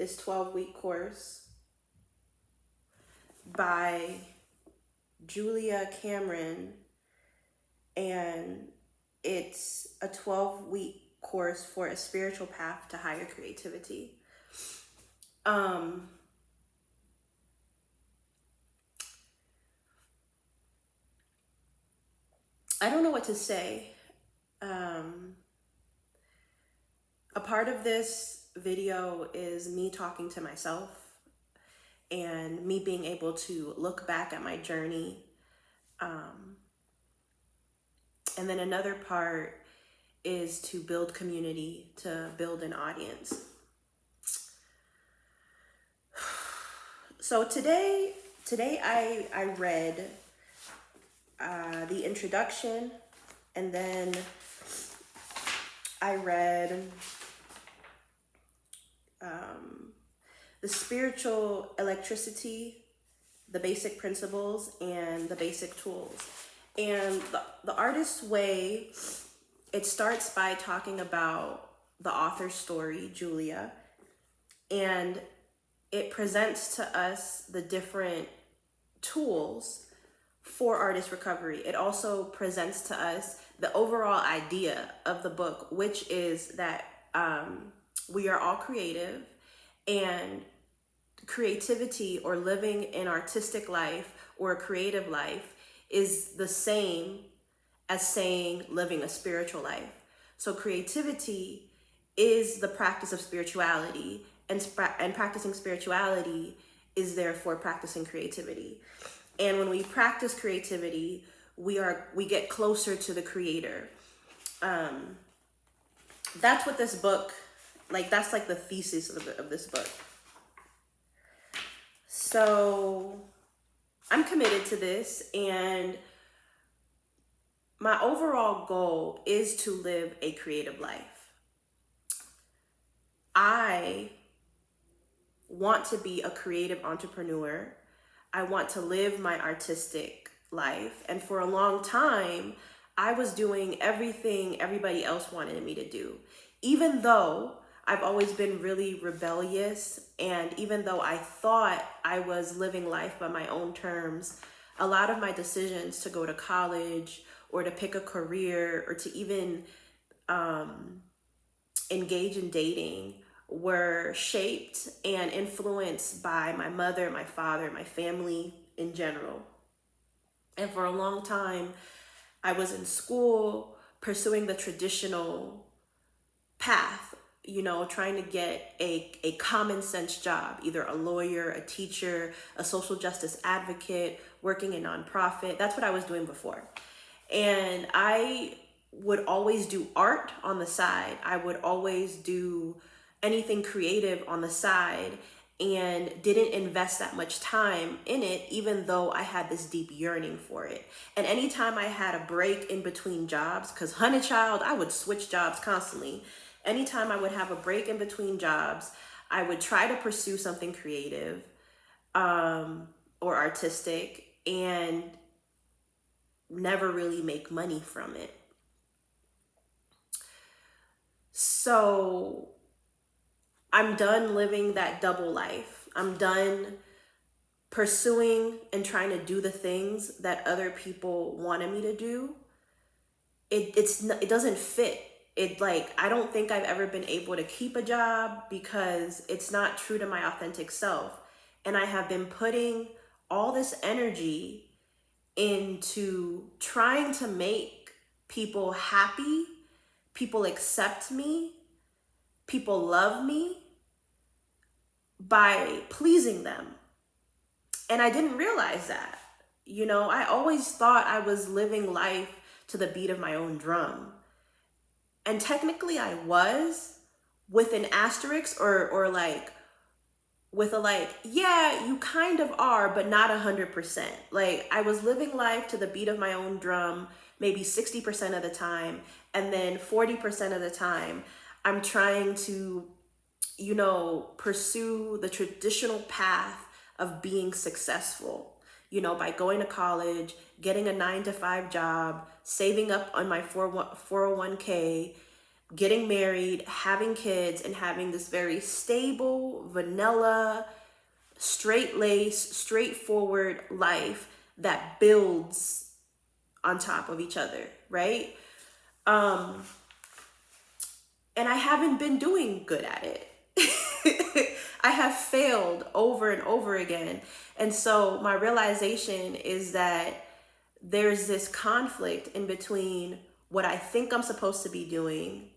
this 12-week course by Julia Cameron, and it's a 12-week course for a spiritual path to higher creativity. I don't know what to say. A part of this video is me talking to myself and me being able to look back at my journey. And then another part is to build community, to build an audience. So today I read the introduction, and then I read the spiritual electricity, the basic principles, and the basic tools. And the Artist's Way, it starts by talking about the author's story, Julia, and it presents to us the different tools for artist recovery. It also presents to us the overall idea of the book, which is that we are all creative, and creativity or living an artistic life or a creative life is the same as saying living a spiritual life. So creativity is the practice of spirituality, and practicing spirituality is therefore practicing creativity. And when we practice creativity, we get closer to the creator. That's what this book, that's like the thesis of this book. So I'm committed to this, and my overall goal is to live a creative life. I want to be a creative entrepreneur. I want to live my artistic life. And for a long time, I was doing everything everybody else wanted me to do. Even though I've always been really rebellious, and even though I thought I was living life by my own terms, a lot of my decisions to go to college or to pick a career or to even engage in dating were shaped and influenced by my mother, my father, my family in general. And for a long time, I was in school pursuing the traditional path, trying to get a common sense job, either a lawyer, a teacher, a social justice advocate, working in nonprofit. That's what I was doing before. And I would always do art on the side. I would always do anything creative on the side, and didn't invest that much time in it, even though I had this deep yearning for it. And anytime I had a break in between jobs, because honey child, I would switch jobs constantly. Anytime I would have a break in between jobs, I would try to pursue something creative or artistic, and never really make money from it. So I'm done living that double life. I'm done pursuing and trying to do the things that other people wanted me to do. It doesn't fit. I don't think I've ever been able to keep a job because it's not true to my authentic self. And I have been putting all this energy into trying to make people happy, people accept me, people love me by pleasing them. And I didn't realize that. I always thought I was living life to the beat of my own drum. And technically I was, with an asterisk or with a yeah, you kind of are, but not 100%. I was living life to the beat of my own drum, maybe 60% of the time. And then 40% of the time, I'm trying to, pursue the traditional path of being successful, by going to college, getting a 9-to-5 job, saving up on my 401k, getting married, having kids, and having this very stable, vanilla, straight-laced, straightforward life that builds on top of each other, right? And I haven't been doing good at it. I have failed over and over again. And so my realization is that there's this conflict in between what I think I'm supposed to be doing,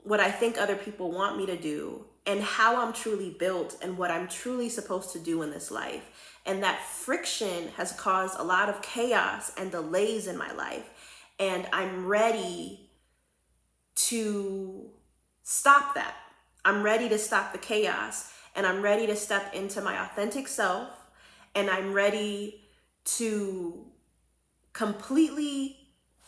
what I think other people want me to do, and how I'm truly built and what I'm truly supposed to do in this life. And that friction has caused a lot of chaos and delays in my life. And I'm ready to stop that. I'm ready to stop the chaos, and I'm ready to step into my authentic self, and I'm ready to completely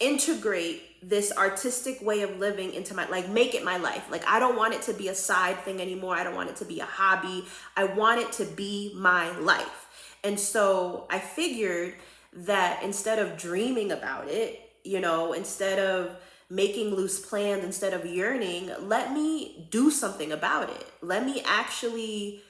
integrate this artistic way of living into my, like, make it my life. Like, I don't want it to be a side thing anymore. I don't want it to be a hobby. I want it to be my life. And so I figured that instead of dreaming about it, instead of making loose plans, instead of yearning, let me do something about it. Let me actually,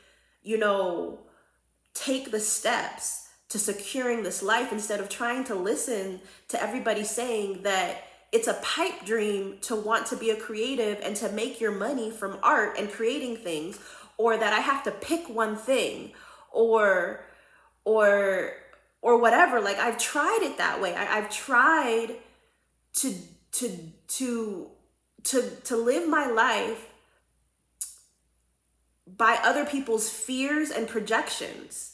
take the steps to securing this life, instead of trying to listen to everybody saying that it's a pipe dream to want to be a creative and to make your money from art and creating things, or that I have to pick one thing, or whatever. Like, I've tried it that way. I've tried to live my life by other people's fears and projections.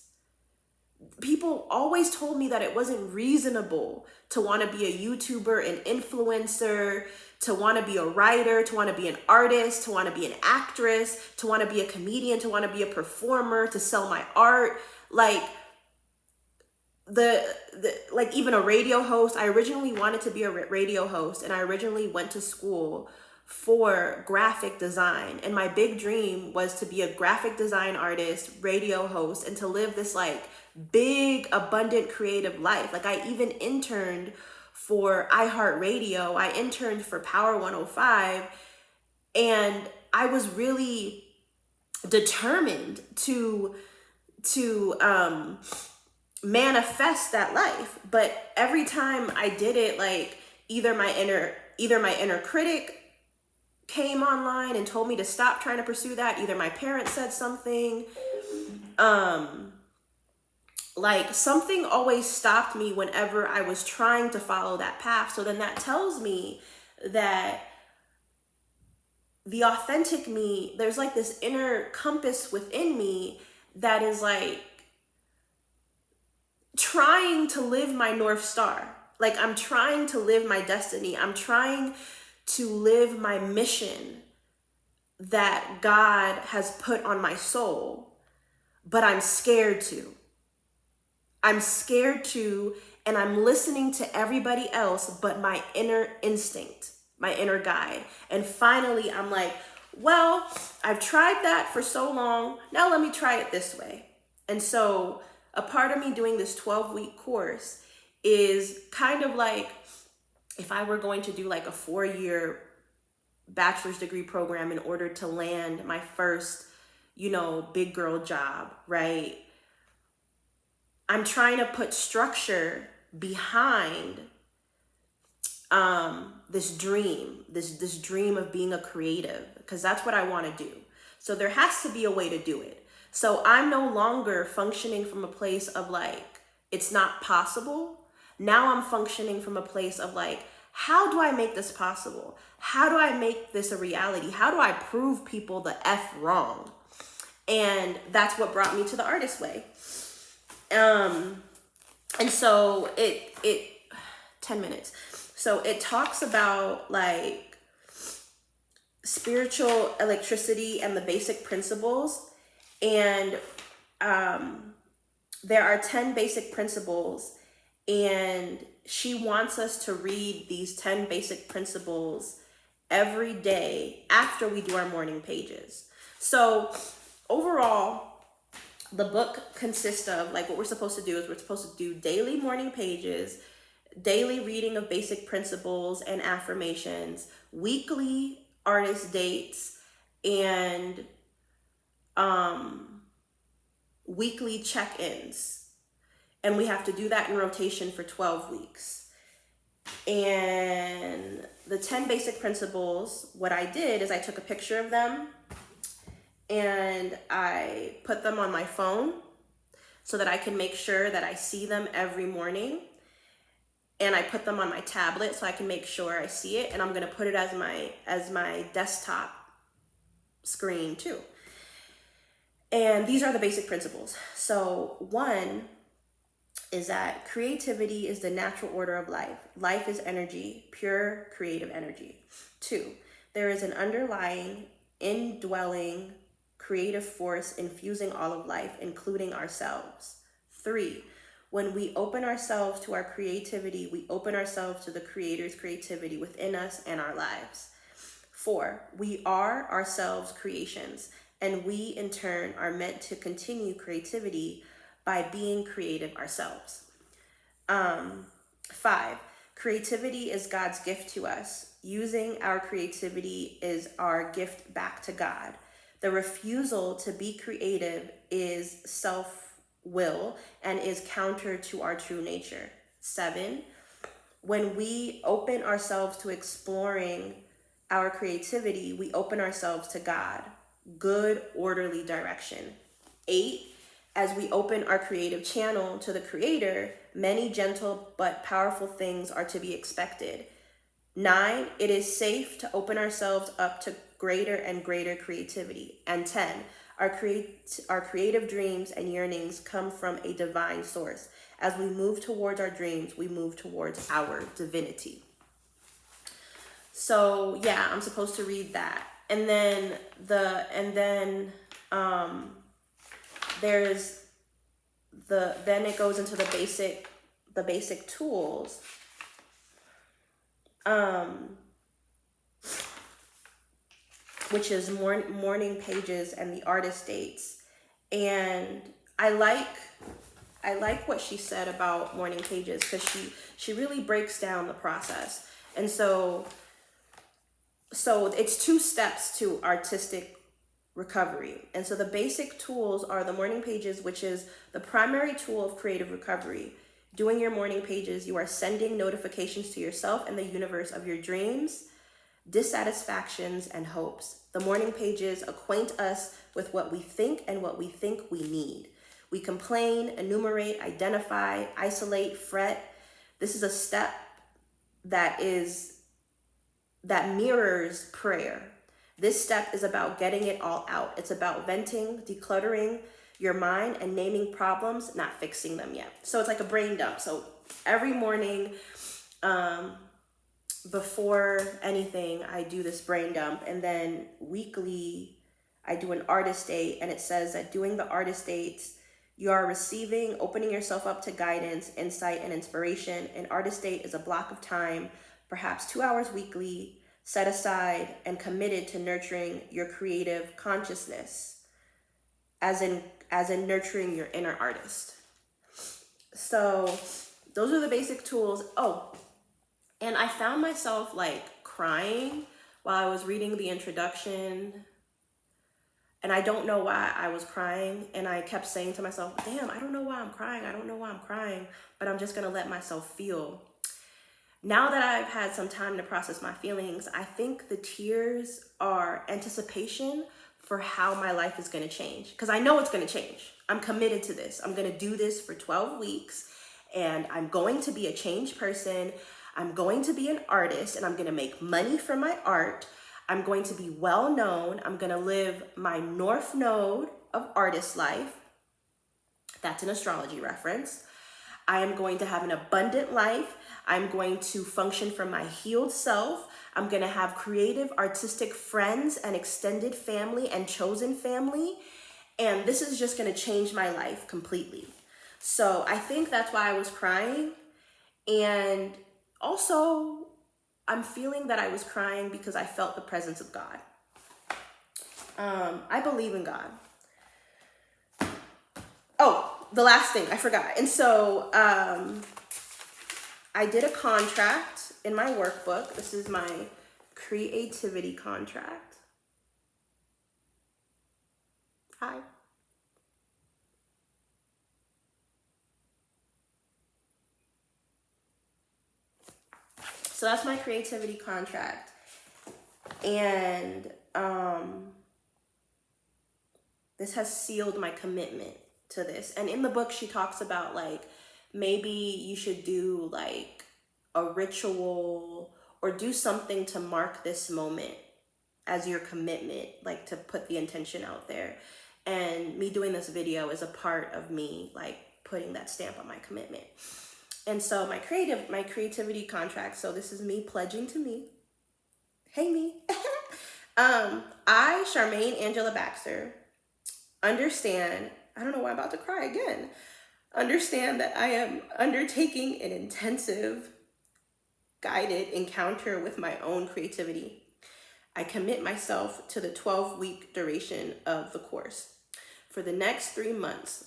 People always told me that it wasn't reasonable to want to be a YouTuber, an influencer, to want to be a writer, to want to be an artist, to want to be an actress, to want to be a comedian, to want to be a performer, to sell my art. Like, like even a radio host. I originally wanted to be a radio host, and I originally went to school for graphic design, and my big dream was to be a graphic design artist, radio host, and to live this like big, abundant, creative life. Like, I even interned for iHeartRadio. I interned for Power 105, and I was really determined to manifest that life. But every time I did it, like, either my inner critic came online and told me to stop trying to pursue that, either my parents said something, like, something always stopped me whenever I was trying to follow that path. So then that tells me that the authentic me, there's like this inner compass within me that is like trying to live my North Star. Like, I'm trying to live my destiny. I'm trying to live my mission that God has put on my soul, but I'm scared to. And I'm listening to everybody else but my inner instinct, my inner guide. And finally, I'm like, well, I've tried that for so long. Now let me try it this way. And so a part of me doing this 12-week course is kind of like if I were going to do like a 4-year bachelor's degree program in order to land my first, big girl job, right? I'm trying to put structure behind this dream of being a creative, because that's what I want to do. So there has to be a way to do it. So I'm no longer functioning from a place of like, it's not possible. Now I'm functioning from a place of like, how do I make this possible? How do I make this a reality? How do I prove people the F wrong? And that's what brought me to the Artist Way. And so it 10 minutes. So it talks about like spiritual electricity and the basic principles. And there are 10 basic principles, and she wants us to read these 10 basic principles every day after we do our morning pages. So overall, the book consists of, like, what we're supposed to do is we're supposed to do daily morning pages daily reading of basic principles and affirmations, weekly artist dates, and weekly check-ins. And we have to do that in rotation for 12 weeks. And the 10 basic principles, what I did is I took a picture of them and I put them on my phone so that I can make sure that I see them every morning. And I put them on my tablet so I can make sure I see it. And I'm gonna put it as my desktop screen too. And these are the basic principles. So 1 is that creativity is the natural order of life. Life is energy, pure creative energy. 2, there is an underlying, indwelling creative force infusing all of life, including ourselves. 3, when we open ourselves to our creativity, we open ourselves to the Creator's creativity within us and our lives. 4, we are ourselves creations, and we in turn are meant to continue creativity by being creative ourselves. 5, creativity is God's gift to us. Using our creativity is our gift back to God. The refusal to be creative is self-will and is counter to our true nature. 7, when we open ourselves to exploring our creativity, we open ourselves to God, good, orderly direction. 8, as we open our creative channel to the Creator, many gentle but powerful things are to be expected. 9, it is safe to open ourselves up to greater and greater creativity. And 10, our creative dreams and yearnings come from a divine source. As we move towards our dreams, we move towards our divinity. So yeah, I'm supposed to read that. And then then it goes into the basic tools. Which is morning pages and the artist dates. And I like what she said about morning pages, because she really breaks down the process. And so it's 2 steps to artistic recovery. And so the basic tools are the morning pages, which is the primary tool of creative recovery. Doing your morning pages, you are sending notifications to yourself and the universe of your dreams, dissatisfactions, and hopes. The morning pages acquaint us with what we think and what we think we need. We complain, enumerate, identify, isolate, fret. This is a step that mirrors prayer. This step is about getting it all out. It's about venting, decluttering your mind, and naming problems, not fixing them yet. So it's like a brain dump. So every morning, before anything, I do this brain dump, and then weekly I do an artist date, and it says that doing the artist dates, you are opening yourself up to guidance, insight, and inspiration. An artist date is a block of time, perhaps 2 hours weekly, set aside and committed to nurturing your creative consciousness, as in nurturing your inner artist. So those are the basic tools. Oh, and I found myself like crying while I was reading the introduction, and I don't know why I was crying. And I kept saying to myself, damn, I don't know why I'm crying. I don't know why I'm crying, but I'm just gonna let myself feel. Now that I've had some time to process my feelings, I think the tears are anticipation for how my life is gonna change. Because I know it's gonna change. I'm committed to this. I'm gonna do this for 12 weeks, and I'm going to be a changed person. I'm going to be an artist, and I'm gonna make money from my art. I'm going to be well known. I'm gonna live my North Node of artist life. That's an astrology reference. I am going to have an abundant life. I'm going to function from my healed self. I'm going to have creative, artistic friends and extended family and chosen family. And this is just going to change my life completely. So I think that's why I was crying. And also, I'm feeling that I was crying because I felt the presence of God. I believe in God. Oh, the last thing I forgot. And so I did a contract in my workbook. This is my creativity contract. Hi. So that's my creativity contract. And this has sealed my commitment to this. And in the book, she talks about like, maybe you should do like a ritual or do something to mark this moment as your commitment, like to put the intention out there. And me doing this video is a part of me like putting that stamp on my commitment. And so my creativity contract, so this is me pledging to me. Hey me. I, Charmaine Angela Baxter, understand, I don't know why I'm about to cry again, understand that I am undertaking an intensive, guided encounter with my own creativity. I commit myself to the 12-week duration of the course. For the next 3 months,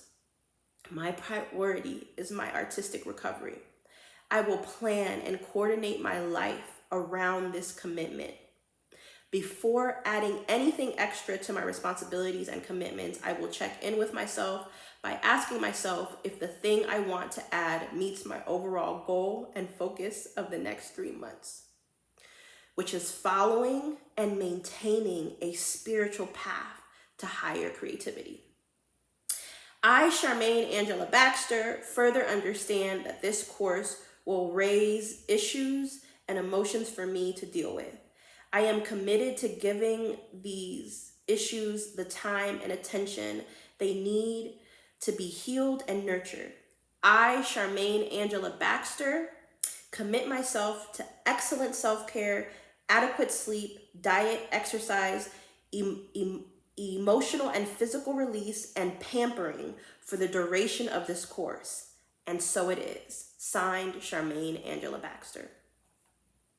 my priority is my artistic recovery. I will plan and coordinate my life around this commitment. Before adding anything extra to my responsibilities and commitments, I will check in with myself by asking myself if the thing I want to add meets my overall goal and focus of the next 3 months, which is following and maintaining a spiritual path to higher creativity. I, Charmaine Angela Baxter, further understand that this course will raise issues and emotions for me to deal with. I am committed to giving these issues the time and attention they need to be healed and nurtured. I, Charmaine Angela Baxter, commit myself to excellent self-care, adequate sleep, diet, exercise, emotional and physical release, and pampering for the duration of this course. And so it is. Signed, Charmaine Angela Baxter.